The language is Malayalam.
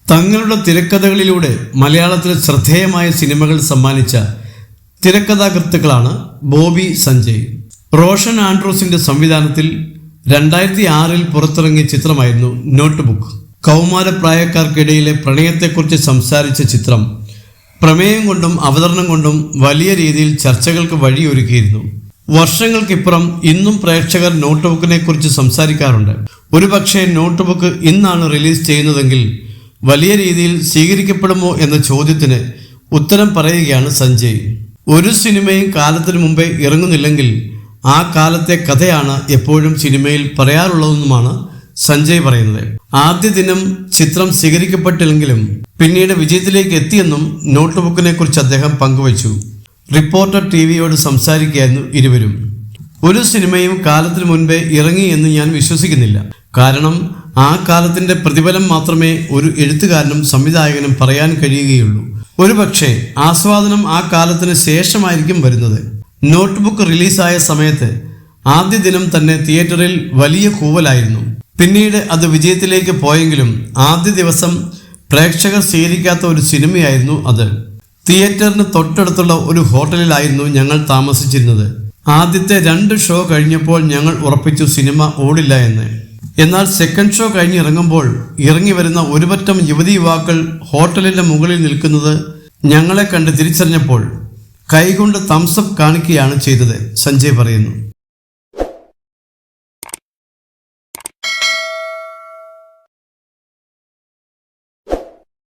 തങ്ങളുടെ തിരക്കഥകളിലൂടെ മലയാളത്തിൽ ശ്രദ്ധേയമായ സിനിമകൾ സമ്മാനിച്ച തിരക്കഥാകൃത്തുക്കളാണ് ബോബി സഞ്ജയ്. റോഷൻ ആൻഡ്രൂസിന്റെ സംവിധാനത്തിൽ 2006 പുറത്തിറങ്ങിയ ചിത്രമായിരുന്നു നോട്ട് ബുക്ക്. കൗമാരപ്രായക്കാർക്കിടയിലെ പ്രണയത്തെക്കുറിച്ച് സംസാരിച്ച ചിത്രം പ്രമേയം കൊണ്ടും അവതരണം കൊണ്ടും വലിയ രീതിയിൽ ചർച്ചകൾക്ക് വഴിയൊരുക്കിയിരുന്നു. വർഷങ്ങൾക്കിപ്പുറം ഇന്നും പ്രേക്ഷകർ നോട്ട് ബുക്കിനെ കുറിച്ച് സംസാരിക്കാറുണ്ട്. ഒരുപക്ഷെ നോട്ട് ബുക്ക് ഇന്നാണ് റിലീസ് ചെയ്യുന്നതെങ്കിൽ വലിയ രീതിയിൽ സ്വീകരിക്കപ്പെടുമോ എന്ന ചോദ്യത്തിന് ഉത്തരം പറയുകയാണ് സഞ്ജയ്. ഒരു സിനിമയും കാലത്തിനു മുമ്പേ ഇറങ്ങുന്നില്ലെങ്കിൽ ആ കാലത്തെ കഥയാണ് എപ്പോഴും സിനിമയിൽ പറയാറുള്ളതെന്നുമാണ് സഞ്ജയ് പറയുന്നത്. ആദ്യ ദിനം ചിത്രം സ്വീകരിക്കപ്പെട്ടില്ലെങ്കിലും പിന്നീട് വിജയത്തിലേക്ക് എത്തിയെന്നും നോട്ട് ബുക്കിനെ കുറിച്ച് അദ്ദേഹം പങ്കുവച്ചു. റിപ്പോർട്ടർ ടിവിയോട് സംസാരിക്കുകയായിരുന്നു ഇരുവരും. ഒരു സിനിമയും കാലത്തിനു മുൻപേ ഇറങ്ങി എന്ന് ഞാൻ വിശ്വസിക്കുന്നില്ല. കാരണം ആ കാലത്തിന്റെ പ്രതിഫലം മാത്രമേ ഒരു എഴുത്തുകാരനും സംവിധായകനും പറയാൻ കഴിയുകയുള്ളൂ. ഒരുപക്ഷെ ആസ്വാദനം ആ കാലത്തിന് ശേഷമായിരിക്കും വരുന്നത്. നോട്ട് ബുക്ക് റിലീസായ സമയത്ത് ആദ്യ ദിനം തന്നെ തിയേറ്ററിൽ വലിയ കൂവലായിരുന്നു. പിന്നീട് അത് വിജയത്തിലേക്ക് പോയെങ്കിലും ആദ്യ ദിവസം പ്രേക്ഷകർ സ്വീകരിക്കാത്ത ഒരു സിനിമയായിരുന്നു അത്. തിയേറ്ററിന് തൊട്ടടുത്തുള്ള ഒരു ഹോട്ടലിലായിരുന്നു ഞങ്ങൾ താമസിച്ചിരുന്നത്. ആദ്യത്തെ 2 ഷോ കഴിഞ്ഞപ്പോൾ ഞങ്ങൾ ഉറപ്പിച്ചു സിനിമ ഓടില്ല എന്ന്. എന്നാൽ സെക്കൻഡ് ഷോ കഴിഞ്ഞ് ഇറങ്ങുമ്പോൾ ഇറങ്ങി വരുന്ന ഒരുപറ്റം യുവതീ-യുവാക്കൾ ഹോട്ടലിന്റെ മുകളിൽ നിൽക്കുന്നത് ഞങ്ങളെ കണ്ട് തിരിച്ചറിഞ്ഞപ്പോൾ കൈകൊണ്ട് തംസപ്പ് കാണിക്കുകയാണ് ചെയ്തത്, സഞ്ജയ് പറയുന്നു.